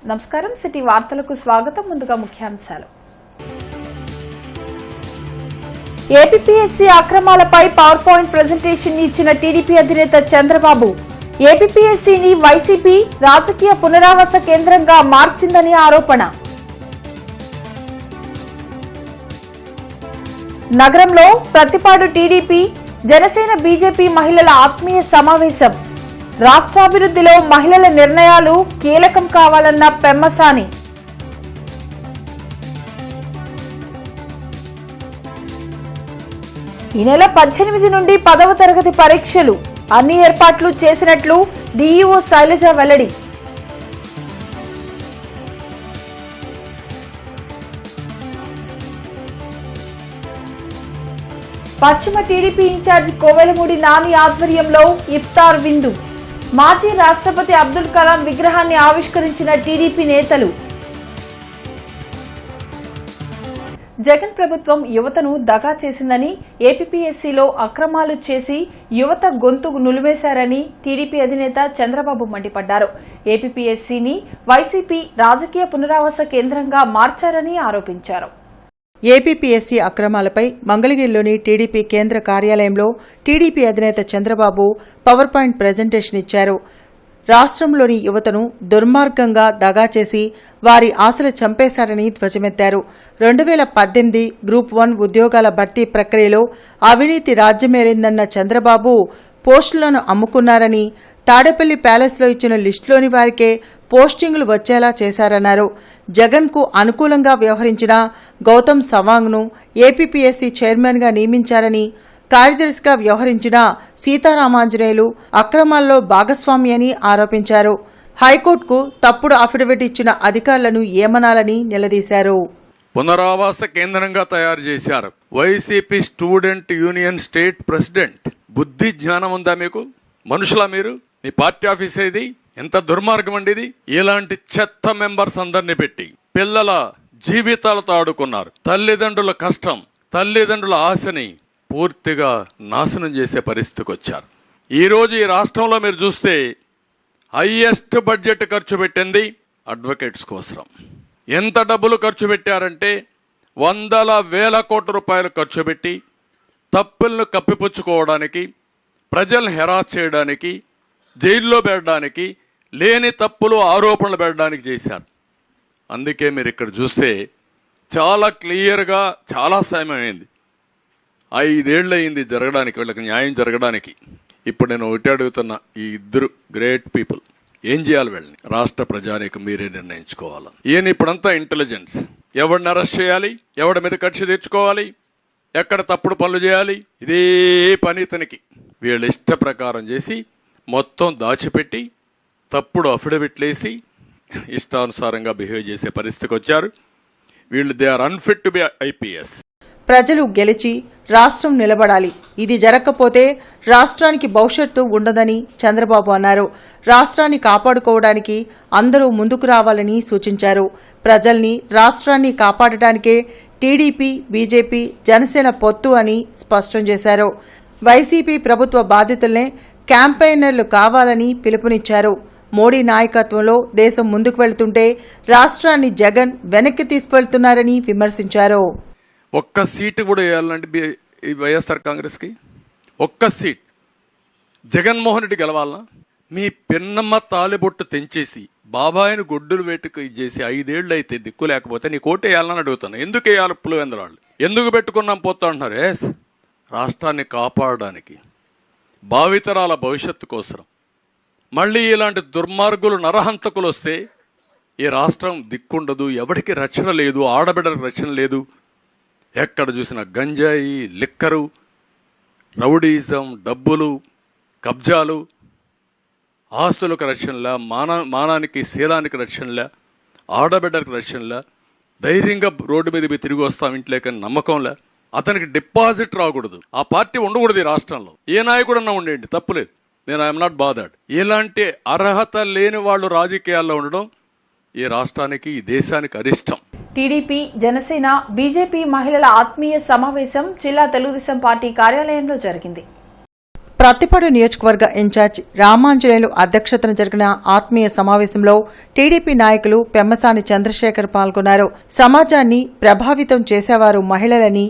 నమస్కారం సిటీ వార్తలకు స్వాగతం. ముందుగా ముఖ్యాంశాలు. ఏపీపీఎస్సీ అక్రమాలపై పవర్ పాయింట్ ప్రెజెంటేషన్ ఇచ్చిన టీడీపీ అధినేత చంద్రబాబు ఏపీపీఎస్సీని వైసీపీ రాజకీయ పునరావాస కేంద్రంగా మార్చిందని ఆరోపణ. నగరంలో ప్రతిపాడు టీడీపీ జనసేన బీజేపీ మహిళల ఆత్మీయ సమావేశం. రాష్ట్రాభివృద్ధిలో మహిళల నిర్ణయాలు కీలకం కావాలన్న పెమ్మసాని. ఈ నెల 18 నుండి 10వ తరగతి పరీక్షలు అన్ని ఏర్పాట్లు చేసినట్లు డీఈఓ శైలజ వెల్లడి. పశ్చిమ టీడీపీ ఇన్ఛార్జి కోవెలమూడి నాని ఆధ్వర్యంలో ఇఫ్తార్ విందు. మాజీ రాష్ట్రపతి అబ్దుల్ కలాం విగ్రహాన్ని ఆవిష్కరించిన టీడీపీ నేతలు. జగన్ ప్రభుత్వం యువతను దగా చేసిందని, ఏపీపీఎస్సీలో అక్రమాలు చేసి యువత గొంతు నులివేశారని టీడీపీ అధినేత చంద్రబాబు మండిపడ్డారు. ఏపీపీఎస్సీని వైసీపీ రాజకీయ పునరావాస కేంద్రంగా మార్చారని ఆరోపించారు. ఏపీపీఎస్సీ అక్రమాలపై మంగళగిరిలోని టీడీపీ కేంద్ర కార్యాలయంలో టీడీపీ అధినేత చంద్రబాబు పవర్ పాయింట్ ప్రెజెంటేషన్ ఇచ్చారు. రాష్ట్రంలోని యువతను దుర్మార్గంగా దగా చేసి వారి ఆశలు చంపేశారని ధ్వజమెత్తారు. 2018 గ్రూప్ 1 ఉద్యోగాల భర్తీ ప్రక్రియలో అవినీతి రాజ్యమేలిందన్న చంద్రబాబు పోస్టులను అమ్ముకున్నారని, తాడేపల్లి ప్యాలెస్లో ఇచ్చిన లిస్టులోని వారికే పోస్టింగులు వచ్చేలా చేశారన్నారు. జగన్కు అనుకూలంగా వ్యవహరించిన గౌతమ్ సవాంగ్ను ఏపీపీఎస్సీ చైర్మన్గా నియమించారని, కార్యదర్శిగా వ్యవహరించిన సీతారామాంజనేయులు అక్రమాల్లో భాగస్వామి అని ఆరోపించారు. హైకోర్టుకు తప్పుడు అఫిడవిట్ ఇచ్చిన అధికారులను ఏమనాలని నిలదీశారు. పునరావాస కేంద్రంగా తయారు చేశారు. YCP student union state president. బుద్ధి జ్ఞానం ఉందా మీకు? మనుషులా మీరు? మీ పార్టీ ఆఫీస్ ఏది? ఎంత దుర్మార్గం అండి ఇది. ఇలాంటి చెత్త మెంబర్స్ అందరినీ పెట్టి పిల్లల జీవితాలతో ఆడుకున్నారు. తల్లిదండ్రుల కష్టం, తల్లిదండ్రుల ఆశని పూర్తిగా నాశనం చేసే పరిస్థితికి వచ్చారు. ఈరోజు ఈ రాష్ట్రంలో మీరు చూస్తే హైయెస్ట్ బడ్జెట్ ఖర్చు పెట్టింది అడ్వకేట్స్ కోసం. ఎంత డబ్బులు ఖర్చు పెట్టారంటే 100,000 కోట్ల రూపాయలు ఖర్చు పెట్టి తప్పులను కప్పిపుచ్చుకోవడానికి, ప్రజలను హెరాస్ చేయడానికి, జైల్లో పెట్టడానికి, లేని తప్పులు ఆరోపణలు పెట్టడానికి చేశారు. అందుకే మీరు ఇక్కడ చూస్తే చాలా క్లియర్గా చాలా సమయం అయింది. 5 ఏళ్ళు అయింది జరగడానికి, వీళ్ళకి న్యాయం జరగడానికి. ఇప్పుడు నేను ఒకటి అడుగుతున్నా, ఈ ఇద్దరు గ్రేట్ పీపుల్ ఏం చేయాలి? వీళ్ళని రాష్ట్ర ప్రజానీకం మీరే నిర్ణయించుకోవాలి. ఈయన ఇప్పుడంతా ఇంటెలిజెన్స్. ఎవరిని అరెస్ట్ చేయాలి, ఎవడి మీద కక్ష తీర్చుకోవాలి, ఎక్కడ తప్పుడు పనులు చేయాలి, ఇదే పని ఇతనికి. వీళ్ళ ఇష్ట ప్రకారం చేసి మొత్తం దాచిపెట్టి తప్పుడు అఫిడవిట్లేసి ఇష్టానుసారంగా బిహేవ్ చేసే పరిస్థితికి వచ్చారు. వీళ్ళు they are unfit to be IPS. ప్రజలు గెలిచి రాష్ట్రం నిలబడాలి. ఇది జరగకపోతే రాష్ట్రానికి భవిష్యత్తు ఉండదని చంద్రబాబు అన్నారు. రాష్ట్రాన్ని కాపాడుకోవడానికి అందరూ ముందుకు రావాలని సూచించారు. ప్రజల్ని, రాష్ట్రాన్ని కాపాడటానికే టీడీపీ, బీజేపీ, జనసేన పొత్తు అని స్పష్టం చేశారు. వైసీపీ ప్రభుత్వ బాధితులనే క్యాంపెయినర్లు కావాలని పిలుపునిచ్చారు. మోడీ నాయకత్వంలో దేశం ముందుకు వెళ్తుంటే రాష్ట్రాన్ని జగన్ వెనక్కి తీసుకువెళ్తున్నారని విమర్శించారు. ఒక్క సీటు కూడా వేయాలంటే వైఎస్ఆర్ కాంగ్రెస్కి ఒక్క సీట్ జగన్మోహన్ రెడ్డి గెలవాలనా? మీ పిన్నమ్మ తాలిబొట్టు తెంచేసి బాబాయిని గొడ్డులు వేటుకు ఇచ్చేసి 5 ఏళ్ళు అయితే దిక్కు లేకపోతే నీ కోట వేయాలని అడుగుతాను. ఎందుకు వేయాలి? పులివెందులు ఎందుకు పెట్టుకున్నాం పోతా అంటున్నారు. రాష్ట్రాన్ని కాపాడడానికి, భావితరాల భవిష్యత్తు కోసం. మళ్ళీ ఇలాంటి దుర్మార్గులు, నరహంతకులు వస్తే ఈ రాష్ట్రం దిక్కుండదు, ఎవరికి రక్షణ లేదు, ఆడబిడ్డలకు రక్షణ లేదు. ఎక్కడ చూసినా గంజాయి, లిక్కరు, రౌడీజం, డబ్బులు, కబ్జాలు, ఆస్తులకు రక్షణలే, మానానికి, శీలానికి రక్షణలే, ఆడబిడ్డలకు రక్షణలే. ధైర్యంగా రోడ్డు మీద తిరిగి వస్తాం ఇంట్లోకని నమ్మకంలే. అతనికి డిపాజిట్ రాకూడదు, ఆ పార్టీ ఉండకూడదు ఈ రాష్ట్రంలో. ఏ నాయకుడన్నా ఉండేయండి, తప్పులేదు. నేను ఐఎమ్ నాట్ బాదర్డ్. ఇలాంటి అర్హత లేని వాళ్ళు రాజకీయాల్లో ఉండడం ఈ రాష్ట్రానికి, ఈ దేశానికి అరిష్టం. టీడీపీ, జనసేన, బీజేపీ మహిళల ఆత్మీయ సమావేశం జిల్లా తెలుగుదేశం పార్టీ కార్యాలయంలో జరిగింది. ప్రత్తిపాడు నియోజకవర్గ ఇన్ఛార్జ్ రామాంజనేయులు అధ్యక్షతన జరిగిన ఆత్మీయ సమావేశంలో టీడీపీ నాయకులు పెమ్మసాని చంద్రశేఖర్ పాల్గొన్నారు. సమాజాన్ని ప్రభావితం చేసేవారు మహిళలని,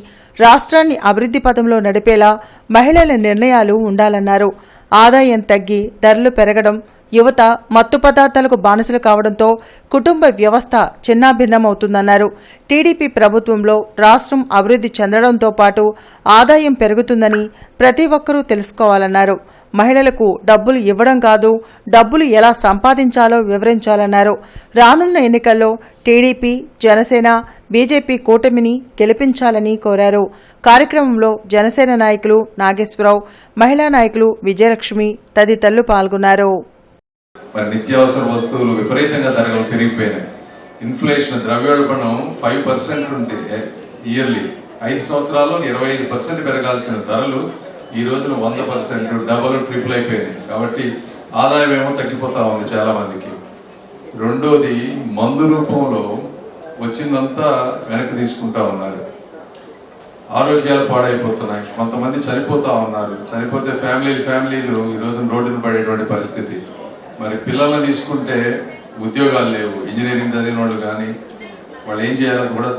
రాష్ట్రాన్ని అభివృద్ధి పథంలో నడిపేలా మహిళల నిర్ణయాలు ఉండాలన్నారు. ఆదాయం తగ్గి ధరలు పెరగడం, యువత మత్తు పదార్థాలకు బానిసలు కావడంతో కుటుంబ వ్యవస్థ చిన్నాభిన్నమవుతుందన్నారు. టీడీపీ ప్రభుత్వంలో రాష్ట్రం అభివృద్ధి చెందడంతో పాటు ఆదాయం పెరుగుతుందని ప్రతి ఒక్కరూ తెలుసుకోవాలన్నారు. మహిళలకు డబ్బులు ఇవ్వడం కాదు, డబ్బులు ఎలా సంపాదించాలో వివరించాలన్నారు. రానున్న ఎన్నికల్లో టీడీపీ, జనసేన, బీజేపీ కూటమిని గెలిపించాలని కోరారు. కార్యక్రమంలో జనసేన నాయకులు నాగేశ్వరరావు, మహిళా నాయకులు విజయలక్ష్మి తదితరులు పాల్గొన్నారు. మరి నిత్యావసర వస్తువులు విపరీతంగా ధరలు పెరిగిపోయినాయి. ఇన్ఫ్లేషన్, ద్రవ్యోల్బణం 5% ఉంటే ఇయర్లీ 5 సంవత్సరాల్లో 25% పెరగాల్సిన ధరలు ఈ రోజున 100%, డబుల్ ట్రిపుల్ అయిపోయినాయి. కాబట్టి ఆదాయం ఏమో తగ్గిపోతా ఉంది చాలా మందికి. రెండోది, మందు రూపంలో వచ్చిందంతా వెనక్కి తీసుకుంటా ఉన్నారు. ఆరోగ్యాలు పాడైపోతున్నాయి, కొంతమంది చనిపోతా ఉన్నారు. చనిపోతే ఫ్యామిలీలు ఈ రోజున రోడ్డున పడేటువంటి పరిస్థితి. మరి పిల్లల్ని తీసుకుంటే ఉద్యోగాలు లేవు, ఇంజనీరింగ్ చదివిన వాళ్ళు కానీ వాళ్ళు ఏం చేయాలని కూడా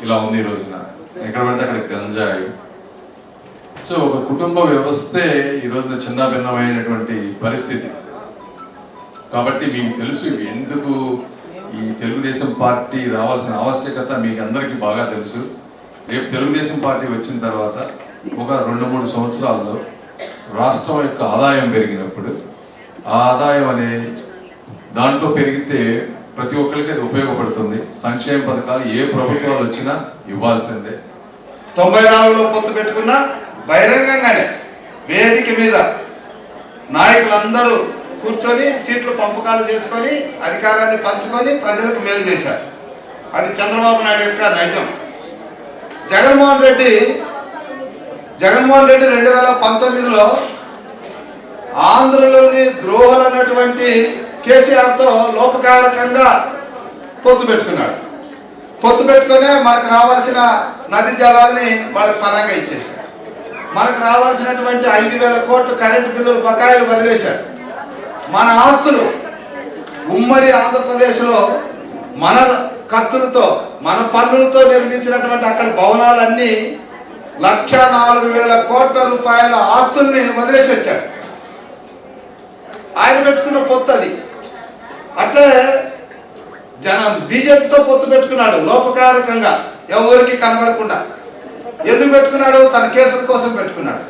ఇలా ఉంది ఈ రోజున. ఎక్కడ పడితే అక్కడ గంజాయి. సో ఒక కుటుంబ వ్యవస్థే ఈ రోజున చిన్నాభిన్నమైనటువంటి పరిస్థితి. కాబట్టి మీకు తెలుసు ఎందుకు ఈ తెలుగుదేశం పార్టీ రావాల్సిన ఆవశ్యకత మీకు అందరికీ బాగా తెలుసు. రేపు తెలుగుదేశం పార్టీ వచ్చిన తర్వాత ఒక 2-3 సంవత్సరాల్లో రాష్ట్రం యొక్క ఆదాయం పెరిగినప్పుడు, ఆ ఆదాయం అనే దాంట్లో పెరిగితే ప్రతి ఒక్కరికి అది ఉపయోగపడుతుంది. సంక్షేమ పథకాలు ఏ ప్రభుత్వాలు వచ్చినా ఇవ్వాల్సిందే. 94లో పొత్తు పెట్టుకున్న బహిరంగంగానే వేదిక మీద నాయకులందరూ కూర్చొని సీట్లు పంపకాలు చేసుకొని అధికారాన్ని పంచుకొని ప్రజలకు మేలు చేశారు. అది చంద్రబాబు నాయుడు యొక్క నైజం. జగన్మోహన్ రెడ్డి 2019లో ఆంధ్రలోని ద్రోహులు అన్నటువంటి కేసీఆర్తో లోపకారకంగా పొత్తు పెట్టుకున్నాడు. పొత్తు పెట్టుకునే మనకు రావాల్సిన నది జలాల్ని వాళ్ళకి పరంగా ఇచ్చేశాడు. మనకు రావాల్సినటువంటి 5,000 కోట్ల కరెంటు బిల్లులు బకాయిలు వదిలేశాడు. మన ఆస్తులు ఉమ్మడి ఆంధ్రప్రదేశ్లో మన ఖర్చులతో, మన పన్నులతో నిర్మించినటువంటి అక్కడ భవనాలన్నీ 1,04,000 కోట్ల రూపాయల ఆస్తుల్ని వదిలేసి వచ్చాడు. ఆయన పెట్టుకున్న పొత్తు అది. అట్లే బీజేపీతో పొత్తు పెట్టుకున్నాడు లోపకారకంగా, ఎవరికి కనబడకుండా. ఎందుకు పెట్టుకున్నాడు? తన కేసుల కోసం పెట్టుకున్నాడు.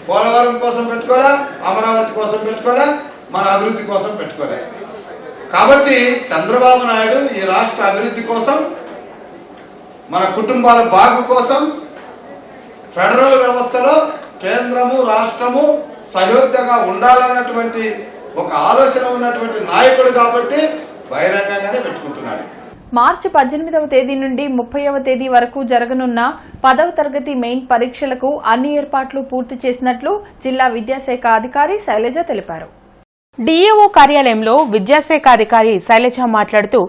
పోలవరం కోసం పెట్టుకోలే, అమరావతి కోసం పెట్టుకోలే, మన అభివృద్ధి కోసం పెట్టుకోలే. కాబట్టి చంద్రబాబు నాయుడు ఈ రాష్ట్ర అభివృద్ధి కోసం, మన కుటుంబాల బాగు కోసం ఫెడరల్ వ్యవస్థలో కేంద్రము రాష్ట్రము సయోధ్యగా ఉండాలన్నటువంటి ఒక ఆలోచన ఉన్నటువంటి నాయకుడు కాబట్టి బహిరంగంగానే పెట్టుకుంటున్నాడు. మార్చి 18వ తేదీ నుండి 30వ తేదీ వరకు జరగనున్న 10వ తరగతి మెయిన్ పరీక్షలకు అన్ని ఏర్పాట్లు పూర్తి చేసినట్లు జిల్లా విద్యాశాఖ అధికారి శైలజ తెలిపారు. డీఏఓ కార్యాలయంలో విద్యాశాఖ అధికారి శైలజ మాట్లాడుతూ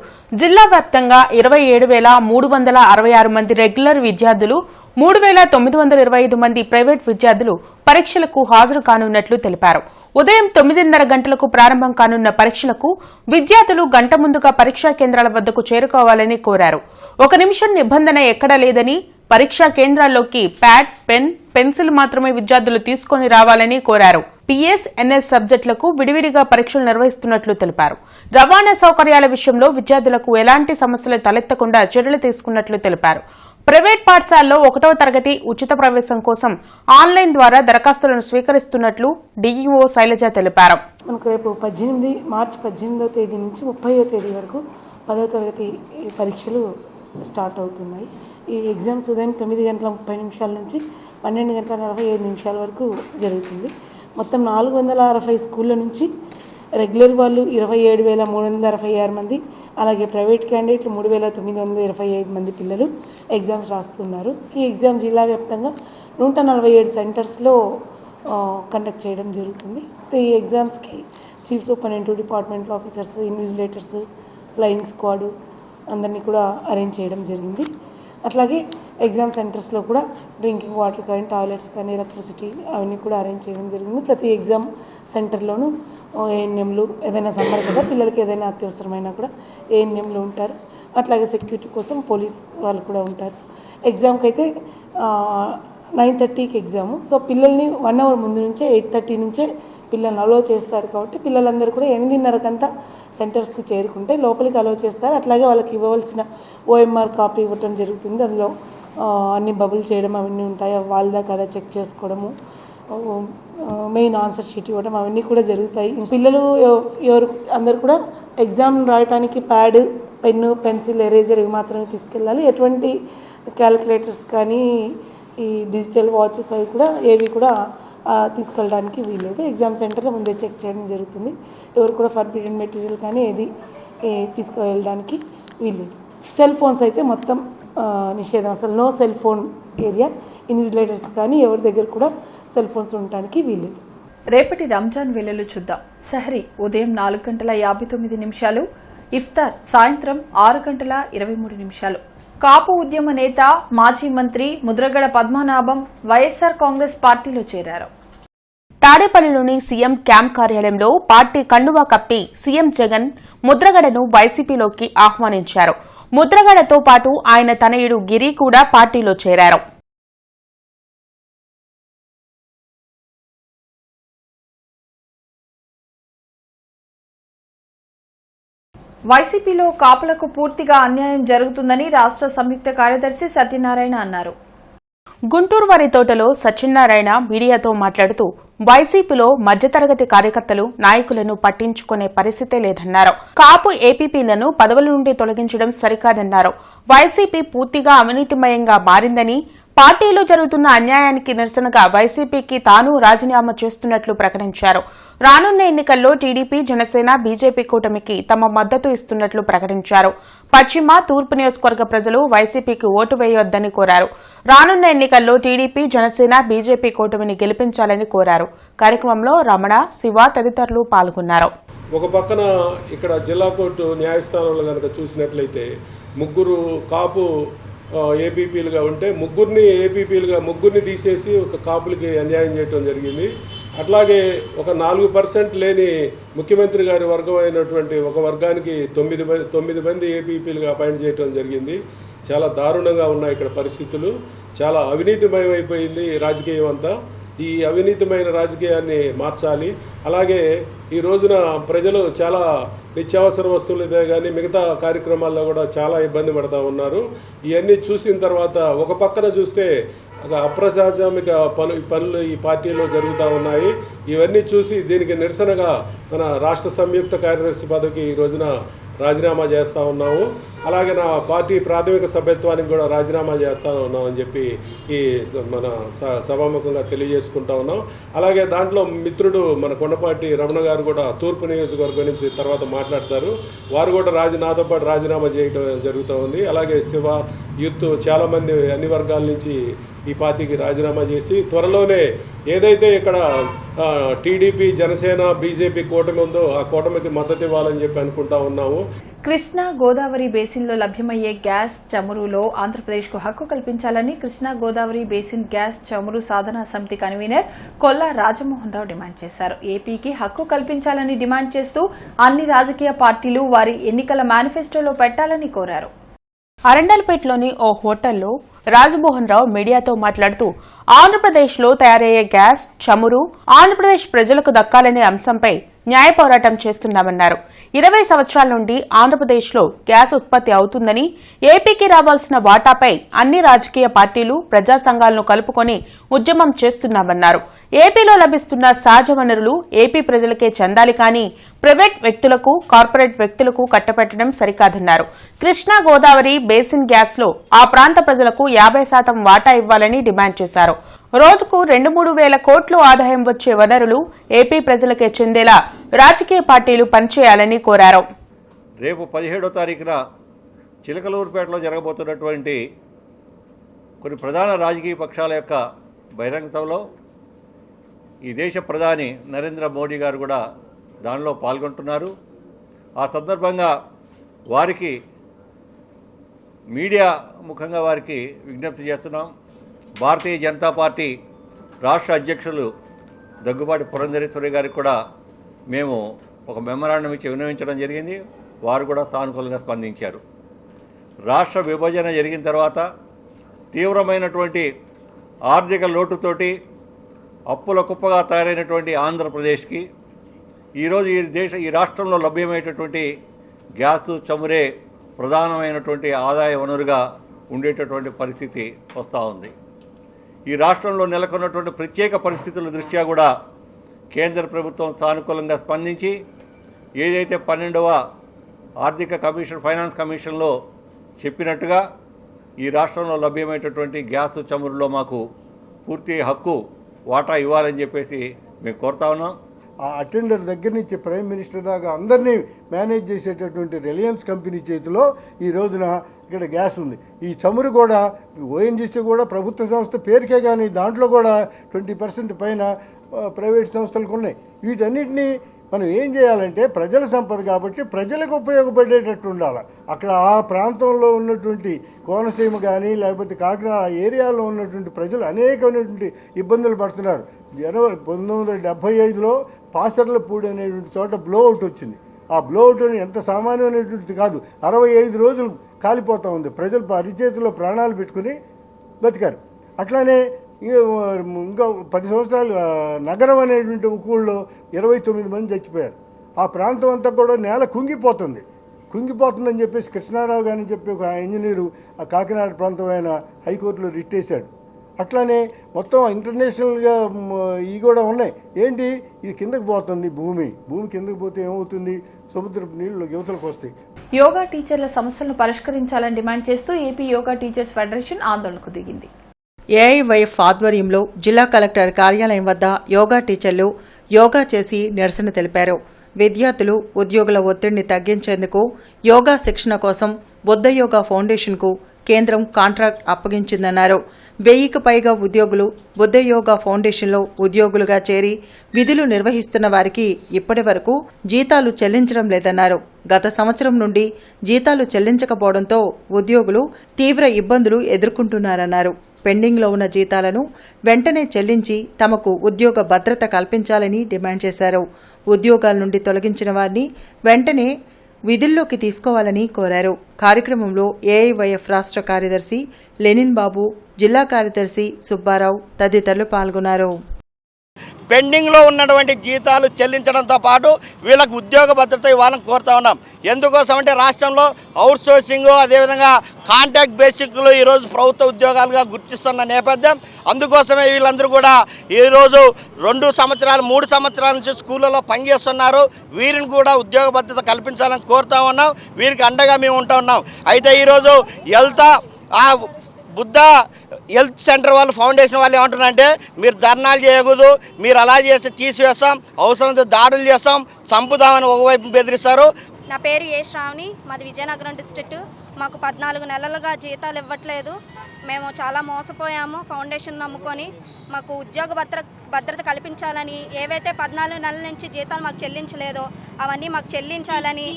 జిల్లా వ్యాప్తంగా 27,366 మంది రెగ్యులర్ విద్యార్థులు, 3,925 మంది ప్రైవేట్ విద్యార్థులు పరీక్షలకు హాజరు కానున్నట్లు తెలిపారు. ఉదయం 9:30 గంటలకు ప్రారంభం కానున్న పరీక్షలకు విద్యార్థులు గంట ముందుగా పరీక్షా కేంద్రాల వద్దకు చేరుకోవాలని కోరారు. 1 నిమిషం నిబంధన ఎక్కడా లేదని, పరీక్షా కేంద్రాల్లోకి ప్యాడ్, పెన్, పెన్సిల్ మాత్రమే విద్యార్థులు తీసుకుని రావాలని కోరారు. పిఎస్, ఎన్ఎస్ సబ్జెక్టులకు విడివిడిగా పరీక్షలు నిర్వహిస్తున్నట్లు తెలిపారు. రవాణా సౌకర్యాల విషయంలో విద్యార్థులకు ఎలాంటి సమస్యలు తలెత్తకుండా చర్యలు తీసుకున్నట్లు తెలిపారు. ప్రైవేట్ పాఠశాలలో 1వ తరగతి ఉచిత ప్రవేశం కోసం ఆన్లైన్ ద్వారా దరఖాస్తులను స్వీకరిస్తున్నట్లు డీఈఓ శైలజ తెలిపారు. మనకు రేపు మార్చి 18వ తేదీ నుంచి 30వ తేదీ వరకు 10వ తరగతి పరీక్షలు స్టార్ట్ అవుతున్నాయి. ఈ ఎగ్జామ్స్ ఉదయం 9:30 నుంచి 12:45 వరకు జరుగుతుంది. మొత్తం 460 స్కూళ్ళ నుంచి రెగ్యులర్ వాళ్ళు 27,366 మంది, అలాగే ప్రైవేట్ క్యాండిడేట్లు 3,925 మంది పిల్లలు ఎగ్జామ్స్ రాస్తున్నారు. ఈ ఎగ్జామ్ జిల్లా వ్యాప్తంగా 147 సెంటర్స్లో కండక్ట్ చేయడం జరుగుతుంది. ఈ ఎగ్జామ్స్కి chief superintendent, departmental officers, invigilators, flying squad అందరినీ కూడా అరేంజ్ చేయడం జరిగింది. అట్లాగే ఎగ్జామ్ సెంటర్స్లో కూడా డ్రింకింగ్ వాటర్ కానీ టాయిలెట్స్ కానీ ఎలక్ట్రిసిటీ అవన్నీ కూడా అరేంజ్ చేయడం జరిగింది. ప్రతి ఎగ్జామ్ సెంటర్లోనూ ఏఎన్ఎంలు ఏదైనా సమ్మర్ కదా పిల్లలకి ఏదైనా అత్యవసరమైనా కూడా ఏఎన్ఎంలు ఉంటారు. అట్లాగే సెక్యూరిటీ కోసం పోలీస్ వాళ్ళు కూడా ఉంటారు. ఎగ్జామ్కి అయితే 9:30కి ఎగ్జాము. సో పిల్లల్ని 1 అవర్ ముందు నుంచే 8:30 నుంచే పిల్లల్ని అలో చేస్తారు కాబట్టి పిల్లలందరూ కూడా 8:30కంతా సెంటర్స్కి చేరుకుంటే లోపలికి అలో చేస్తారు. అట్లాగే వాళ్ళకి ఇవ్వవలసిన OMR కాపీ ఇవ్వటం జరుగుతుంది. అందులో అన్ని బబుల్ చేయడం అవన్నీ ఉంటాయి. వాళ్ళదా కదా చెక్ చేసుకోవడము, మెయిన్ ఆన్సర్ షీట్ ఇవ్వడం అవన్నీ కూడా జరుగుతాయి. పిల్లలు ఎవరు అందరు కూడా ఎగ్జామ్ రాయడానికి ప్యాడ్, పెన్ను, పెన్సిల్, ఎరేజర్ ఇవి మాత్రమే తీసుకెళ్ళాలి. ఎటువంటి క్యాలిక్యులేటర్స్ కానీ ఈ డిజిటల్ వాచెస్ అవి కూడా ఏవి కూడా తీసుకెళ్ళడానికి వీల్లేదు. ఎగ్జామ్ సెంటర్లో ముందే చెక్ చేయడం జరుగుతుంది. ఎవరు కూడా ఫర్బిడెన్ మెటీరియల్ కానీ ఏది తీసుకువెళ్ళడానికి వీల్లేదు. సెల్ ఫోన్స్ అయితే మొత్తం నిషేధం, అసలు no cell phone area. Invigilators కానీ ఎవరి దగ్గర కూడా సెల్ ఫోన్స్ ఉండటానికి వీల్లేదు. రేపటి రంజాన్ వేళలు చూద్దాం. సహరీ ఉదయం 4:59, ఇఫ్తార్ సాయంత్రం 6:23. కాపు ఉద్యమ నేత మాజీ మంత్రి ముద్రగడ పద్మనాభం వైఎస్ఆర్ కాంగ్రెస్ పార్టీలో చేరారు. తాడేపల్లిలోని సీఎం క్యాంప్ కార్యాలయంలో పార్టీ కండువా కప్పి సీఎం జగన్ ముద్రగడను వైసీపీలోకి ఆహ్వానించారు. ముద్రగడతో పాటు ఆయన తనయుడు గిరి కూడా పార్టీలో చేరారు. వైసీపీలో కాపులకు పూర్తిగా అన్యాయం జరుగుతుందని రాష్ట్ర సంయుక్త కార్యదర్శి సత్యనారాయణ అన్నారు. గుంటూరు వారి తోటలో సత్యనారాయణ మీడియాతో మాట్లాడుతూ వైసీపీలో మధ్యతరగతి కార్యకర్తలు నాయకులను పట్టించుకునే పరిస్థితే లేదన్నారు. కాపు ఏపీపీలను పదవుల నుండి తొలగించడం సరికాదన్నారు. వైసీపీ పూర్తిగా అవినీతిమయంగా మారిందని, పార్టీలో జరుగుతున్న అన్యాయానికి నిరసనగా వైసీపీకి తాను రాజీనామా చేస్తున్నట్లు ప్రకటించారు. రానున్న ఎన్నికల్లో టీడీపీ, జనసేన, బీజేపీ కూటమికి తమ మద్దతు ఇస్తున్నట్లు ప్రకటించారు. పశ్చిమ, తూర్పు నియోజకవర్గ ప్రజలు వైసీపీకి ఓటు వేయొద్దని కోరారు. రానున్న ఎన్నికల్లో టీడీపీ, జనసేన, బీజేపీ కూటమిని గెలిపించాలని కోరారు. కార్యక్రమంలో రమణ, శివ తదితరులు పాల్గొన్నారు. ఒక పక్కన ఇక్కడ జిల్లా కోర్టు న్యాయస్థానంలో కనుక చూసినట్లయితే ముగ్గురు కాపు ఏపీపీలుగా ఉంటే ముగ్గురిని తీసేసి ఒక కాపులకి అన్యాయం చేయడం జరిగింది. అట్లాగే ఒక 4% లేని ముఖ్యమంత్రి గారి వర్గం అయినటువంటి ఒక వర్గానికి 9 మంది ఏపీపీలుగా అపాయింట్ చేయడం జరిగింది. చాలా దారుణంగా ఉన్నాయి ఇక్కడ పరిస్థితులు. చాలా అవినీతిమయమైపోయింది రాజకీయం అంతా. ఈ అవినీతిమైన రాజకీయాన్ని మార్చాలి. అలాగే ఈ రోజున ప్రజలు చాలా నిత్యావసర వస్తువులదే కానీ మిగతా కార్యక్రమాల్లో కూడా చాలా ఇబ్బంది పడుతూ ఉన్నారు. ఇవన్నీ చూసిన తర్వాత ఒక పక్కన చూస్తే ఒక అప్రజాస్వామిక పనులు ఈ పార్టీలో జరుగుతూ ఉన్నాయి. ఇవన్నీ చూసి దీనికి నిరసనగా మన రాష్ట్ర సంయుక్త కార్యదర్శి పదవికి ఈ రోజున రాజీనామా చేస్తూ ఉన్నాము. అలాగే నా పార్టీ ప్రాథమిక సభ్యత్వానికి కూడా రాజీనామా చేస్తూ ఉన్నామని చెప్పి ఈ మన సభాముఖంగా తెలియజేసుకుంటా ఉన్నాం. అలాగే దాంట్లో మిత్రుడు మన కొండపాటి రమణ గారు కూడా తూర్పు నియోజకవర్గం నుంచి తర్వాత మాట్లాడతారు. వారు కూడా నాతో పాటు రాజీనామా చేయడం జరుగుతూ ఉంది. అలాగే శివ, యూత్ చాలామంది అన్ని వర్గాల నుంచి ఈ పార్టీకి రాజీనామా చేసి త్వరలోనే ఏదైతే ఇక్కడ టీడీపీ, జనసేన, బీజేపీ కూటమి ఉందో ఆ కూటమికి మద్దతు ఇవ్వాలని చెప్పి అనుకుంటా ఉన్నాము. కృష్ణా గోదావరి బేసిన్లో లభ్యమయ్యే గ్యాస్, చమురులో ఆంధ్రప్రదేశ్కు హక్కు కల్పించాలని కృష్ణా గోదావరి బేసిన్ గ్యాస్, చమురు సాధనా సమితి కన్వీనర్ కొల్లా రాజమోహన్ రావు డిమాండ్ చేశారు. ఏపీకి హక్కు కల్పించాలని డిమాండ్ చేస్తూ అన్ని రాజకీయ పార్టీలు వారి ఎన్నికల మేనిఫెస్టోలో పెట్టాలని కోరారు. అరండల్పేటలోని ఓ హోటల్లో రాజమోహన్ రావు మీడియాతో మాట్లాడుతూ ఆంధ్రప్రదేశ్లో తయారయ్యే గ్యాస్, చమురు ఆంధ్రప్రదేశ్ ప్రజలకు దక్కాలనే అంశంపై న్యాయ పోరాటం చేస్తున్నామన్నారు. 20 సంవత్సరాల నుండి ఆంధ్రప్రదేశ్లో గ్యాస్ ఉత్పత్తి అవుతుందని, ఏపీకి రావాల్సిన వాటాపై అన్ని రాజకీయ పార్టీలు, ప్రజా సంఘాలను కలుపుకొని ఉద్యమం చేస్తున్నామన్నారు. ఏపీలో లభిస్తున్న సహజ వనరులు ఏపీ ప్రజలకే చెందాలి కానీ ప్రైవేట్ వ్యక్తులకు, కార్పొరేట్ వ్యక్తులకు కట్టపెట్టడం సరికాదన్నారు. కృష్ణా గోదావరి బేసిన్ గ్యాస్ లో ఆ ప్రాంత ప్రజలకు 50% వాటా ఇవ్వాలని డిమాండ్ చేశారు. రోజుకు 2-3 వేల కోట్లు ఆదాయం వచ్చే వనరులు ఏపీ ప్రజలకే చెందేలా రాజకీయ పార్టీలు పనిచేయాలని కోరారు. రేపు 17వ తారీఖున చిలకలూరుపేటలో జరగబోతున్నటువంటి కొన్ని ప్రధాన రాజకీయ పక్షాల యొక్క బహిరంగ సభలో ఈ దేశ ప్రధాని నరేంద్ర మోడీ గారు కూడా దానిలో పాల్గొంటున్నారు. ఆ సందర్భంగా వారికి మీడియా ముఖంగా వారికి విజ్ఞప్తి చేస్తున్నాం. భారతీయ జనతా పార్టీ రాష్ట్ర అధ్యక్షులు దగ్గుబాటి పురంధరేశ్వరి గారికి కూడా మేము ఒక మెమరాండం ఇచ్చి విన్నవించడం జరిగింది. వారు కూడా సానుకూలంగా స్పందించారు. రాష్ట్ర విభజన జరిగిన తర్వాత తీవ్రమైనటువంటి ఆర్థిక లోటుతోటి అప్పుల కుప్పగా తయారైనటువంటి ఆంధ్రప్రదేశ్కి ఈరోజు ఈ రాష్ట్రంలో లభ్యమయ్యేటటువంటి గ్యాస్ చమురే ప్రధానమైనటువంటి ఆదాయ వనరుగా ఉండేటటువంటి పరిస్థితి వస్తూ ఉంది. ఈ రాష్ట్రంలో నెలకొన్నటువంటి ప్రత్యేక పరిస్థితుల దృష్ట్యా కూడా కేంద్ర ప్రభుత్వం సానుకూలంగా స్పందించి ఏదైతే 12వ ఆర్థిక కమిషన్ ఫైనాన్స్ కమిషన్లో చెప్పినట్టుగా ఈ రాష్ట్రంలో లభ్యమయ్యేటటువంటి గ్యాస్ చమురులో మాకు పూర్తి హక్కు వాటా ఇవ్వాలని చెప్పేసి మేము కోరుతా ఉన్నాం. ఆ అటెండర్ దగ్గర నుంచి ప్రైమ్ మినిస్టర్ దాకా అందరినీ మేనేజ్ చేసేటటువంటి రిలయన్స్ కంపెనీ చేతిలో ఈ రోజున ఇక్కడ గ్యాస్ ఉంది. ఈ చమురు కూడా ఓఎన్జీసీ కూడా ప్రభుత్వ సంస్థ పేరుకే, కానీ దాంట్లో కూడా 20% పైన ప్రైవేట్ సంస్థలకు ఉన్నాయి. వీటన్నిటినీ మనం ఏం చేయాలంటే ప్రజల సంపద కాబట్టి ప్రజలకు ఉపయోగపడేటట్టు ఉండాలి. అక్కడ ఆ ప్రాంతంలో ఉన్నటువంటి కోనసీమ కానీ లేకపోతే కాకినాడ ఏరియాలో ఉన్నటువంటి ప్రజలు అనేకమైనటువంటి ఇబ్బందులు పడుతున్నారు. 1975లో పాసర్లపూడి అనేటువంటి చోట బ్లోఅవుట్ వచ్చింది. ఆ బ్లోఅవుట్ ఎంత సామాన్యమైనటువంటిది కాదు. 65 రోజులు కాలిపోతూ ఉంది. ప్రజలు అరిచేతిలో ప్రాణాలు పెట్టుకుని బతికారు. అట్లానే ఇంకా 10 సంవత్సరాలు నగరం అనేటువంటి ఊళ్ళో 29 మంది చచ్చిపోయారు. ఆ ప్రాంతం అంతా కూడా నేల కుంగిపోతుందని చెప్పేసి కృష్ణారావు గారిని చెప్పి ఒక ఇంజనీరు ఆ కాకినాడ ప్రాంతం ఆయన హైకోర్టులో రిట్ వేశాడు. అట్లానే మొత్తం ఇంటర్నేషనల్గా ఇవి కూడా ఉన్నాయి. ఏంటి, ఇది కిందకు పోతుంది, భూమి కిందకు పోతే ఏమవుతుంది, సముద్రపు నీళ్లు యువతలకు వస్తాయి. యోగా టీచర్ల సమస్యలను పరిష్కరించాలని డిమాండ్ చేస్తూ ఏపీ యోగా టీచర్స్ ఫెడరేషన్ ఆందోళనకు దిగింది. ఏఐవైఎఫ్ ఆధ్వర్యంలో జిల్లా కలెక్టర్ కార్యాలయం వద్ద యోగా టీచర్లు యోగా చేసి నిరసన తెలిపారు. విద్యార్థులు ఉద్యోగుల ఒత్తిడిని తగ్గించేందుకు యోగా శిక్షణ కోసం బుద్ధ యోగా ఫౌండేషన్కు కేంద్రం కాంట్రాక్ట్ అప్పగించిందన్నారు. 1000కు పైగా ఉద్యోగులు బుద్ధ యోగా ఫౌండేషన్లో ఉద్యోగులుగా చేరి విధులు నిర్వహిస్తున్న వారికి ఇప్పటి వరకు జీతాలు చెల్లించడం లేదన్నారు. గత సంవత్సరం నుండి జీతాలు చెల్లించకపోవడంతో ఉద్యోగులు తీవ్ర ఇబ్బందులు ఎదుర్కొంటున్నారన్నారు. పెండింగ్లో ఉన్న జీతాలను వెంటనే చెల్లించి తమకు ఉద్యోగ భద్రత కల్పించాలని డిమాండ్ చేశారు. ఉద్యోగాల నుండి తొలగించిన వారిని వెంటనే విధుల్లోకి తీసుకోవాలని కోరారు. కార్యక్రమంలో ఏఐవైఎఫ్ రాష్ట్ర కార్యదర్శి లెనిన్ బాబు, జిల్లా కార్యదర్శి సుబ్బారావు తదితరులు పాల్గొన్నారు. పెండింగ్లో ఉన్నటువంటి జీతాలు చెల్లించడంతో పాటు వీళ్ళకు ఉద్యోగ భద్రత ఇవ్వాలని కోరుతా ఉన్నాం. ఎందుకోసం అంటే రాష్ట్రంలో అవుట్ సోర్సింగ్, అదేవిధంగా కాంట్రాక్ట్ బేసిక్లు ఈరోజు ప్రభుత్వ ఉద్యోగాలుగా గుర్తిస్తున్న నేపథ్యం. అందుకోసమే వీళ్ళందరూ కూడా ఈరోజు 2 సంవత్సరాలు 3 సంవత్సరాల నుంచి స్కూళ్ళలో పనిచేస్తున్నారు. వీరిని కూడా ఉద్యోగ భద్రత కల్పించాలని కోరుతా ఉన్నాం. వీరికి అండగా మేము ఉంటా ఉన్నాం. అయితే ఈరోజు బుద్ధ హెల్త్ సెంటర్ వాళ్ళు ఫౌండేషన్ వాళ్ళు ఏమంటున్నారంటే, మీరు ధర్నాలు చేయకూడదు, మీరు అలా చేస్తే తీసివేస్తాం, అవసరంతో దాడులు చేస్తాం, చంపుదామని ఒకవైపు బెదిరిస్తారు. నా పేరు ఏ శ్రావణి, మాది విజయనగరం డిస్ట్రిక్ట్. మాకు 14 నెలలుగా జీతాలు ఇవ్వట్లేదు. మేము చాలా మోసపోయాము. ఫౌండేషన్ నమ్ముకొని మాకు ఉద్యోగ భద్రత కల్పించాలని, ఏవైతే 14 నెలల నుంచి జీతాలు మాకు చెల్లించలేదో అవన్నీ మాకు చెల్లించాలని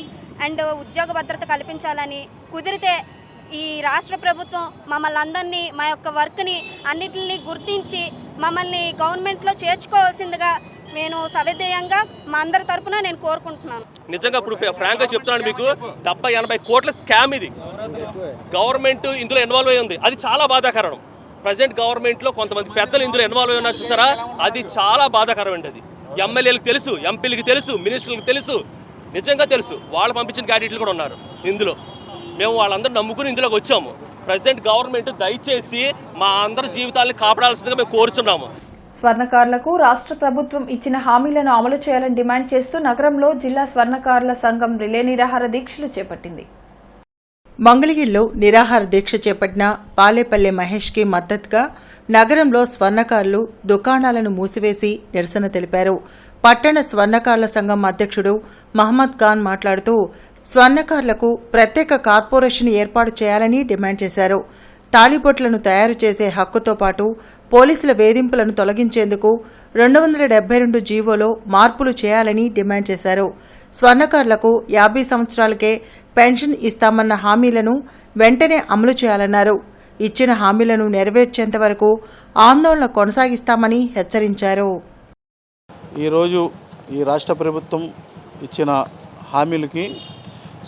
అండ్ ఉద్యోగ భద్రత కల్పించాలని, కుదిరితే ఈ రాష్ట్ర ప్రభుత్వం మమ్మల్ని అందరినీ, మా యొక్క వర్క్ని అన్నిటిని గుర్తించి మమ్మల్ని గవర్నమెంట్లో చేర్చుకోవాల్సిందిగా నేను సవిధేయంగా మా అందరి తరపున నేను కోరుకుంటున్నాను. నిజంగా ఇప్పుడు ఫ్రాంక్గా చెప్తున్నాను మీకు, 70-80 కోట్ల స్కామ్ ఇది. గవర్నమెంట్ ఇందులో ఇన్వాల్వ్ అయి ఉంది. అది చాలా బాధాకరం. ప్రజెంట్ గవర్నమెంట్లో కొంతమంది పెద్దలు ఇందులో ఇన్వాల్వ్ అయి ఉన్నారు చూస్తారా, అది చాలా బాధాకరం అండి. అది ఎమ్మెల్యేలకు తెలుసు, ఎంపీలకు తెలుసు, మినిస్టర్లకు తెలుసు, నిజంగా తెలుసు. వాళ్ళు పంపించిన క్యాండిడేట్లు కూడా ఉన్నారు ఇందులో. మేము వాళ్ళందరూ నమ్ముకుని ఇందులోకి వచ్చాము. ప్రెసిడెంట్ గవర్నమెంట్ దయచేసి మా అందరి జీవితాలను కాపాడాల్సిందిగా మేము కోరుచున్నాము. స్వర్ణకారులకు రాష్ట్ర ప్రభుత్వం ఇచ్చిన హామీలను అమలు చేయాలని డిమాండ్ చేస్తూ నగరంలో జిల్లా స్వర్ణకారుల సంఘం రిలే నిరాహార దీక్షలు చేపట్టింది. మంగళగిరిలో నిరాహార దీక్ష చేపట్టిన పాలేపల్లె మహేష్కి మద్దతుగా నగరంలో స్వర్ణకారులు దుకాణాలను మూసివేసి నిరసన తెలిపారు. పట్టణ స్వర్ణకారుల సంఘం అధ్యక్షుడు మహమ్మద్ ఖాన్ మాట్లాడుతూ స్వర్ణకారులకు ప్రత్యేక కార్పొరేషన్ ఏర్పాటు చేయాలని డిమాండ్ చేశారు. తాళిబొట్లను తయారు చేసే హక్కుతో పాటు పోలీసుల వేధింపులను తొలగించేందుకు 272 జీవోలో మార్పులు చేయాలని డిమాండ్ చేశారు. స్వర్ణకారులకు 50 సంవత్సరాలకే పెన్షన్ ఇస్తామన్న హామీలను వెంటనే అమలు చేయాలన్నారు. ఇచ్చిన హామీలను నెరవేర్చేంత వరకు ఆందోళన కొనసాగిస్తామని హెచ్చరించారు. ఈరోజు ఈ రాష్ట్ర ప్రభుత్వం ఇచ్చిన హామీలకి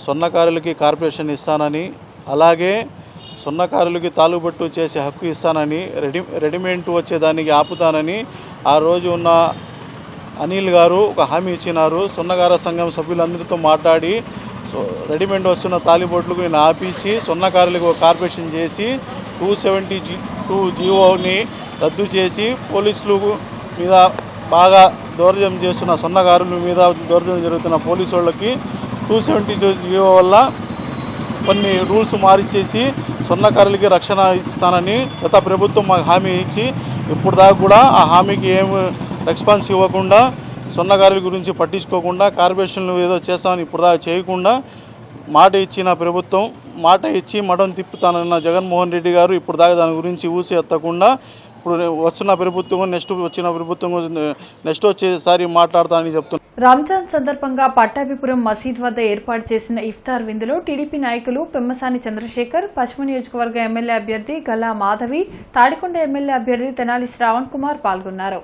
సొన్నకారులకి కార్పొరేషన్ ఇస్తానని, అలాగే సొన్నకారులకి తాలుబట్టు చేసే హక్కు ఇస్తానని, రెడీమేడ్ వచ్చేదానికి ఆపుతానని ఆ రోజు ఉన్న అనిల్ గారు ఒక హామీ ఇచ్చినారు. సొన్నకార సంఘం సభ్యులందరితో మాట్లాడి రెడీమేడ్ వస్తున్న తాలిబొట్లకు నేను ఆపించి సొన్నకారులకు ఒక కార్పొరేషన్ చేసి 272 జీవోని రద్దు చేసి పోలీసులు మీద బాగా దౌర్జన్యం చేస్తున్న సొన్నకారుల మీద దౌర్జన్యం జరుగుతున్న పోలీసు వాళ్ళకి 272 జీవో వల్ల కొన్ని రూల్స్ మార్చేసి సొన్నకారులకి రక్షణ ఇస్తానని గత ప్రభుత్వం మాకు హామీ ఇచ్చి ఇప్పుడు దాకా కూడా ఆ హామీకి ఏమి రెస్పాన్స్ ఇవ్వకుండా, సొన్నకారుల గురించి పట్టించుకోకుండా, కార్పొరేషన్లు ఏదో చేస్తామని ఇప్పుడు దాకా చేయకుండా మాట ఇచ్చిన ప్రభుత్వం, మాట ఇచ్చి మడం తిప్పుతానన్న జగన్మోహన్ రెడ్డి గారు ఇప్పుడు దాకా దాని గురించి ఊసి ఎత్తకుండా ఇప్పుడు వస్తున్న ప్రభుత్వం వచ్చిన ప్రభుత్వం నెక్స్ట్ వచ్చేసారి మాట్లాడతానని చెప్తున్నారు. రంజాన్ సందర్భంగా పట్టాభిపురం మసీద్ వద్ద ఏర్పాటు చేసిన ఇఫ్తార్ విందులో టీడీపీ నాయకులు పెమ్మసాని చంద్రశేఖర్, పశ్చిమ నియోజకవర్గ ఎమ్మెల్యే అభ్యర్థి గల్లా మాధవి, తాడికొండ ఎమ్మెల్యే అభ్యర్థి తెనాలి శ్రావణ్ కుమార్ పాల్గొన్నారు.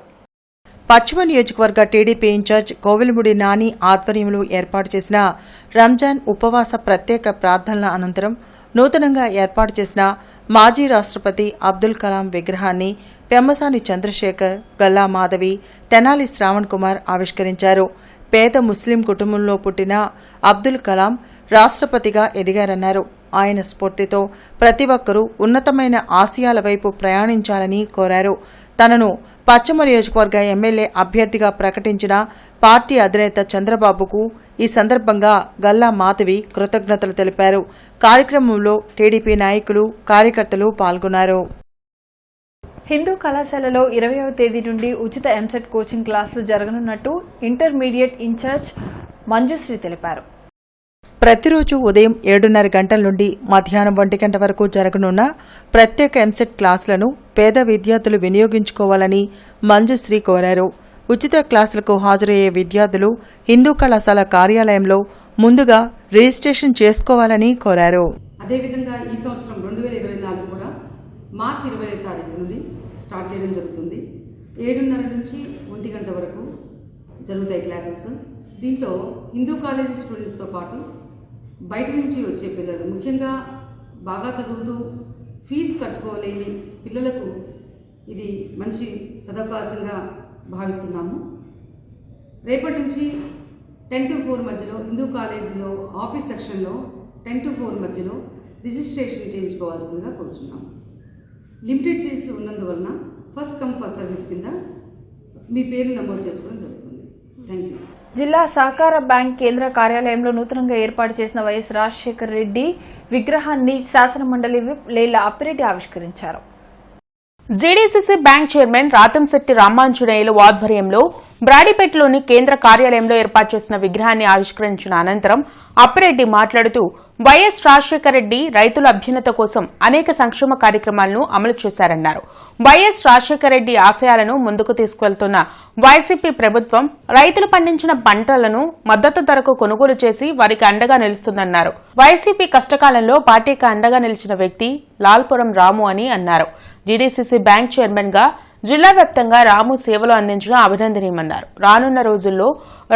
పశ్చిమ నియోజకవర్గ టీడీపీ ఇన్ఛార్జ్ కోవెలముడి నాని ఆధ్వర్యంలో ఏర్పాటు చేసిన రంజాన్ ఉపవాస ప్రత్యేక ప్రార్థనల అనంతరం నూతనంగా ఏర్పాటు చేసిన మాజీ రాష్ట్రపతి అబ్దుల్ కలాం విగ్రహాన్ని పెమ్మసాని చంద్రశేఖర్, గల్లా మాధవి, తెనాలి శ్రావణ్ కుమార్ ఆవిష్కరించారు. పేద ముస్లిం కుటుంబంలో పుట్టిన అబ్దుల్ కలాం రాష్ట్రపతిగా ఎదిగారన్నారు. ఆయన స్ఫూర్తితో ప్రతి ఒక్కరూ ఉన్నతమైన ఆశయాల వైపు ప్రయాణించాలని కోరారు. తనను పశ్చిమ నియోజకవర్గ ఎమ్మెల్యే అభ్యర్థిగా ప్రకటించిన పార్టీ అధినేత చంద్రబాబుకు ఈ సందర్భంగా గల్లా మాధవి కృతజ్ఞతలు తెలిపారు. కార్యక్రమంలో టీడీపీ నాయకులు, కార్యకర్తలు పాల్గొన్నారు. హిందూ కళాశాలలో 20వ తేదీ నుండి ఉచిత ఎంసెట్ కోచింగ్ క్లాసులు జరగనున్నట్టు ఇంటర్మీడియట్ ఇన్ఛార్జ్ మంజుశ్రీ తెలిపారు. ప్రతిరోజు ఉదయం 7:30 గంటల నుండి మధ్యాహ్నం 1 గంట వరకు జరగనున్న ప్రత్యేక ఎంసెట్ క్లాసులను పేద విద్యార్థులు వినియోగించుకోవాలని మంజుశ్రీ కోరారు. ఉచిత క్లాసులకు హాజరయ్యే విద్యార్థులు హిందూ కళాశాల కార్యాలయంలో ముందుగా రిజిస్ట్రేషన్ చేసుకోవాలని కోరారు. అదేవిధంగా ఈ సంవత్సరం 2024 కూడా మార్చి 20వ తారీఖు నుండి స్టార్ట్ చేయడం జరుగుతుంది. 7:30 నుంచి 1 గంట వరకు జరుగుతాయి క్లాసెస్. దీంట్లో హిందూ కాలేజీ స్టూడెంట్స్తో పాటు బయట నుంచి వచ్చే పిల్లలు, ముఖ్యంగా బాగా చదువుతూ ఫీజు కట్టుకోలేని పిల్లలకు ఇది మంచి సదవకాశంగా భావిస్తున్నాము. రేపటి నుంచి 10 to 4 మధ్యలో హిందూ కాలేజీలో ఆఫీస్ సెక్షన్లో 10 to 4 మధ్యలో రిజిస్ట్రేషన్ చేయించుకోవాల్సిందిగా కోరుచున్నాము. లిమిటెడ్ సీట్స్ ఉన్నందువలన ఫస్ట్ కమ్ ఫస్ట్ సర్వీస్ కింద మీ పేరు నమోదు చేసుకోవడం జరుగుతుంది. Thank you. జిల్లా సహకార బ్యాంక్ కేంద్ర కార్యాలయంలో నూతనంగా ఏర్పాటు చేసిన వైఎస్ రాజశేఖర రెడ్డి విగ్రహాన్ని శాసనమండలి విప్ లేళ్ల అప్పిరెడ్డి ఆవిష్కరించారు. GDCC bank chairman Rathamsetti Ramanjaneyulu ఆధ్వర్యంలో బ్రాడీపేటలోని కేంద్ర కార్యాలయంలో ఏర్పాటు చేసిన విగ్రహాన్ని ఆవిష్కరించిన అనంతరం అప్పిరెడ్డి మాట్లాడుతూ వైఎస్ రాజశేఖర రెడ్డి రైతుల అభ్యున్నత కోసం అనేక సంక్షేమ కార్యక్రమాలను అమలు చేశారన్నారు. వైఎస్ రాజశేఖర రెడ్డి ఆశయాలను ముందుకు తీసుకువెళ్తున్న వైసీపీ ప్రభుత్వం రైతులు పండించిన పంటలను మద్దతు ధరకు కొనుగోలు చేసి వారికి అండగా నిలుస్తుందన్నారు. వైసీపీ కష్టకాలంలో పార్టీకి అండగా నిలిచిన వ్యక్తి లాల్పురం రాము అని అన్నారు. జీడీసీసీ బ్యాంక్ చైర్మన్ గా జిల్లా వ్యాప్తంగా రాము సేవలు అందించడం అభినందనీయమన్నారు. రానున్న రోజుల్లో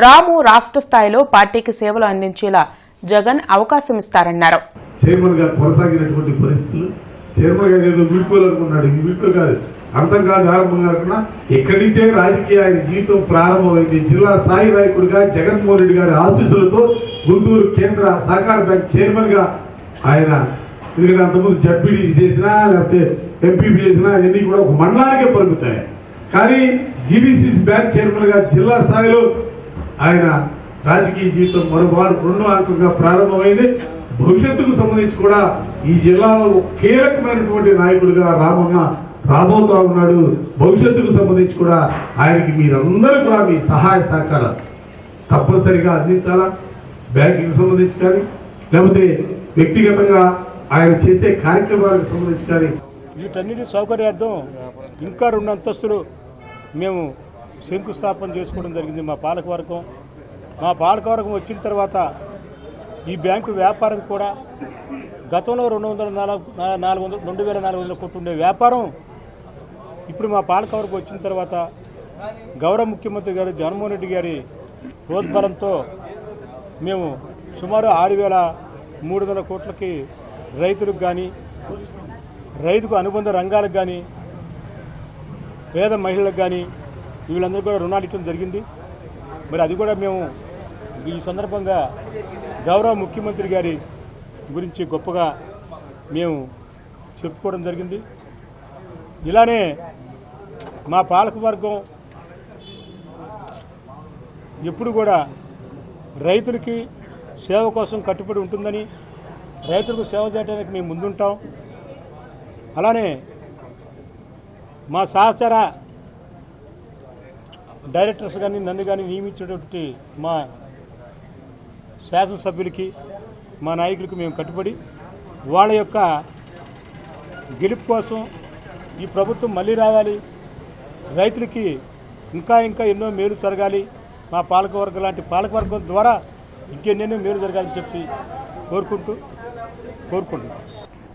రాము రాష్ట్ర స్థాయిలో పార్టీకి సేవలు అందించేలా జగన్ అవకాశం ఇస్తారన్నారు. చైర్మన్ గా కొనసాగినటువంటి పరిస్థితులు, చైర్మన్ గారు ఏదో వీడుకోవాలనుకున్నాడు, ఇది వీడుకో కాదు, అర్థం కాదు, ఆరంభం కాకుండా ఇక్కడి నుంచే రాజకీయ ఆయన జీవితం ప్రారంభమైంది. జిల్లా స్థాయి నాయకుడిగా జగన్మోహన్ రెడ్డి గారి ఆశీస్సులతో గుంటూరు కేంద్ర సహకార బ్యాంక్ చైర్మన్ గా ఆయన, ఎందుకంటే అంతకుముందు జడ్పీడీ చేసినా లేకపోతే ఎంపీపీ చేసినా అవన్నీ కూడా ఒక మండలానికే పరిమితాయి. కానీ జీడీసీసీ బ్యాంక్ చైర్మన్ గా జిల్లా స్థాయిలో ఆయన రాజకీయ జీవితం మరోమారు 2వ అంకంగా ప్రారంభమైంది. భవిష్యత్తుకు సంబంధించి కూడా ఈ జిల్లాలో కీలకమైనటువంటి నాయకుడిగా రామన్న రాబోతా ఉన్నాడు. భవిష్యత్తుకు సంబంధించి కూడా ఆయనకి మీరందరూ కూడా మీ సహాయ సహకారం తప్పనిసరిగా అందించాలా. బ్యాంకుకి సంబంధించి కానీ లేకపోతే వ్యక్తిగతంగా ఆయన చేసే కార్యక్రమాలకు సంబంధించి కానీ వీటన్నిటి సౌకర్యార్థం ఇంకా 2 అంతస్తులు మేము శంకుస్థాపన చేసుకోవడం జరిగింది. మా పాలకవర్గం వచ్చిన తర్వాత ఈ బ్యాంకు వ్యాపారం కూడా గతంలో 2400 కోట్లు ఉండే వ్యాపారం ఇప్పుడు మా పాలకవర్గం వచ్చిన తర్వాత గౌరవ ముఖ్యమంత్రి గారు జగన్మోహన్ రెడ్డి గారి ప్రోద్బలంతో మేము సుమారు 6300 కోట్లకి రైతులకు కానీ రైతుకు అనుబంధ రంగాలకు కానీ పేద మహిళలకు కానీ వీళ్ళందరూ కూడా రుణాలు ఇవ్వడం జరిగింది. మరి అది కూడా మేము ఈ సందర్భంగా గౌరవ ముఖ్యమంత్రి గారి గురించి గొప్పగా మేము చెప్పుకోవడం జరిగింది. ఇలానే మా పాలకవర్గం ఎప్పుడు కూడా రైతులకి సేవ కోసం కట్టుబడి ఉంటుందని, రైతులకు సేవ చేయడానికి మేము ముందుంటాం. అలానే మా సహచర డైరెక్టర్స్ కానీ నన్ను కానీ నియమించేటువంటి మా శాసనసభ్యులకి మా నాయకులకి మేము కట్టుబడి వాళ్ళ యొక్క గెలుపు కోసం ఈ ప్రభుత్వం మళ్ళీ రావాలి, రైతులకి ఇంకా ఎన్నో మేలు జరగాలి, మా పాలకవర్గం లాంటి పాలకవర్గం ద్వారా ఇంకెన్నెన్నో మేలు జరగాలని చెప్పి కోరుకుంటున్నాం.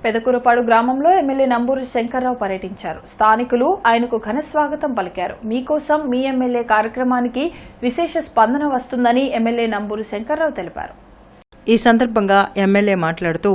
పెదకూరపాడు గ్రామంలో ఎమ్మెల్యే నంబూరు శంకర్రావు పర్యటించారు. స్థానికులు ఆయనకు ఘన స్వాగతం పలికారు. మీకోసం మీ ఎమ్మెల్యే కార్యక్రమానికి విశేష స్పందన వస్తుందని ఎమ్మెల్యే నంబూరు శంకర్రావు తెలిపారు. ఈ సందర్భంగా ఎమ్మెల్యే మాట్లాడుతూ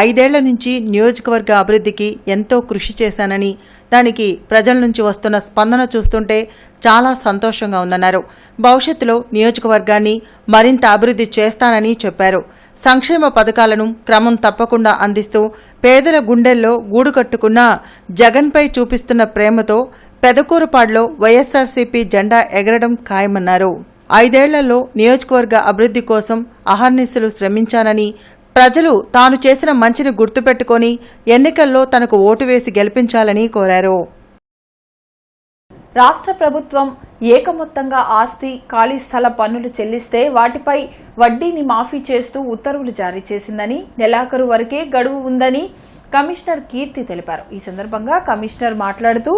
5 ఏళ్ల నుంచి నియోజకవర్గ అభివృద్ధికి ఎంతో కృషి చేశానని, దానికి ప్రజల నుంచి వస్తున్న స్పందన చూస్తుంటే చాలా సంతోషంగా ఉందన్నారు. భవిష్యత్తులో నియోజకవర్గాన్ని మరింత అభివృద్ధి చేస్తానని చెప్పారు. సంక్షేమ పథకాలను క్రమం తప్పకుండా అందిస్తూ పేదల గుండెల్లో గూడు కట్టుకున్న జగన్పై చూపిస్తున్న ప్రేమతో పెదకూరపాడులో వైఎస్ఆర్సీపీ జెండా ఎగరడం ఖాయమన్నారు. 5 ఏళ్లలో నియోజకవర్గ అభివృద్ధి కోసం అహర్నిశలు శ్రమించానని, ప్రజలు తాను చేసిన మంచిని గుర్తుపెట్టుకుని ఎన్నికల్లో తనకు ఓటు వేసి గెలిపించాలని కోరారు. రాష్ట్ర ప్రభుత్వం ఏకమొత్తంగా ఆస్తి, ఖాళీ స్థల పన్నులు చెల్లిస్తే వాటిపై వడ్డీని మాఫీ చేస్తూ ఉత్తర్వులు జారీ చేసిందని, నెలాఖరు వరకే గడువు ఉందని కమిషనర్ కీర్తి తెలిపారు. ఈ సందర్భంగా కమిషనర్ మాట్లాడుతూ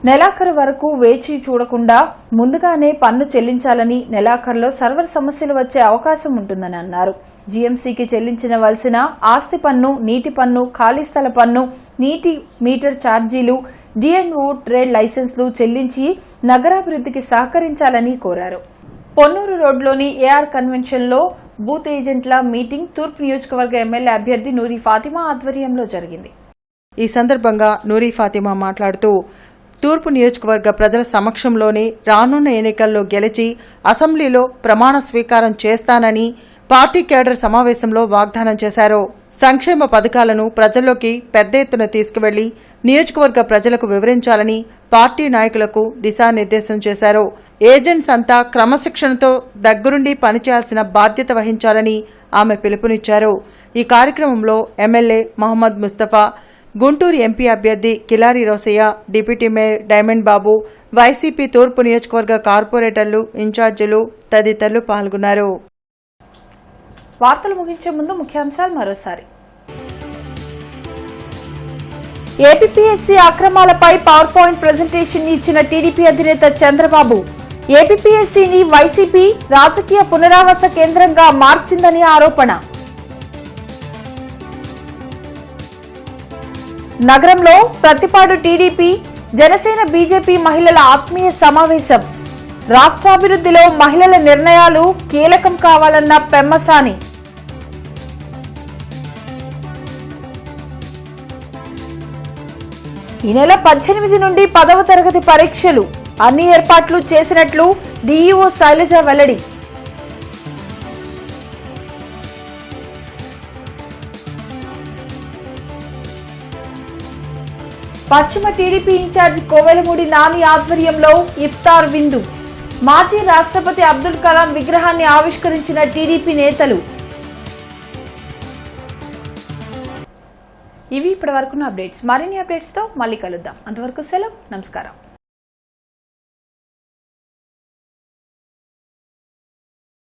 నెలాఖరు వరకు వేచి చూడకుండా ముందుగానే పన్ను చెల్లించాలని, నెలాఖరులో సర్వర్ సమస్యలు వచ్చే అవకాశం ఉంటుందని అన్నారు. జీఎంసీకి చెల్లించవలసిన ఆస్తి పన్ను, నీటి పన్ను, ఖాళీ స్థల పన్ను, నీటి మీటర్ ఛార్జీలు, డిఎన్ఓ ట్రేడ్ లైసెన్స్లు చెల్లించి నగరాభివృద్ధికి సహకరించాలని కోరారు. పొన్నూరు రోడ్లోని ఏఆర్ కన్వెన్షన్లో బూత్ ఏజెంట్ల మీటింగ్ తూర్పు నియోజకవర్గ ఎమ్మెల్యే అభ్యర్థి నూరి ఫాతిమా ఆధ్వర్యంలో జరిగింది. ఈ సందర్భంగా నూరి ఫాతిమా మాట్లాడుతూ తూర్పు నియోజకవర్గ ప్రజల సమక్షంలోనే రానున్న ఎన్నికల్లో గెలిచి అసెంబ్లీలో ప్రమాణ స్వీకారం చేస్తానని పార్టీ కేడర్ సమావేశంలో వాగ్దానం చేశారు. సంక్షేమ పథకాలను ప్రజల్లోకి పెద్ద ఎత్తున తీసుకువెళ్లి నియోజకవర్గ ప్రజలకు వివరించాలని పార్టీ నాయకులకు దిశానిర్దేశం చేశారు. ఏజెంట్స్ అంతా క్రమశిక్షణతో దగ్గరుండి పనిచేయాల్సిన బాధ్యత వహించాలని ఆమె పిలుపునిచ్చారు. ఈ కార్యక్రమంలో ఎమ్మెల్యే మహమ్మద్ ముస్తఫా, గుంటూరు ఎంపీ అభ్యర్థి Kilari Rosaiah, deputy mayor Diamond Babu, YCP తూర్పు నియోజకవర్గ కార్పొరేటర్లు, ఇన్ఛార్జీలు తదితరులు పాల్గొన్నారు. వార్తలు ముగించే ముందు ముఖ్యాంశాలు మరోసారి. ఏపీపీఎస్సీ అక్రమాలపై పవర్ పాయింట్ ప్రెజెంటేషన్ ఇచ్చిన టీడీపీ అధినేత చంద్రబాబు, ఏపీపీఎస్సీని వైసీపీ రాజకీయ పునరావాస కేంద్రంగా మార్చిందని ఆరోపణ. నగరంలో ప్రతిపాడు టీడీపీ, జనసేన, బీజేపీ మహిళల ఆత్మీయ సమావేశం. రాష్ట్రాభివృద్ధిలో మహిళల నిర్ణయాలు కీలకం కావాలన్న పెమ్మసాని. ఈ నెల 18 నుండి 10వ తరగతి పరీక్షలు, అన్ని ఏర్పాట్లు చేసినట్లు డీఈఓ శైలజ వెల్లడి. పశ్చిమ టీడీపీ ఇన్ఛార్జ్ కోవెలమూడి నాని ఆధ్వర్యంలో ఇఫ్తార్ విందు. మాజీ రాష్ట్రపతి అబ్దుల్ కలాం విగ్రహాన్ని ఆవిష్కరించిన టీడీపీ నేతలు. ఇవి ఇప్పటివరకున్న అప్డేట్స్. మరిన్ని అప్డేట్స్తో మళ్ళీ కలుద్దాం. అంతవరకు సెలవు, నమస్కారం.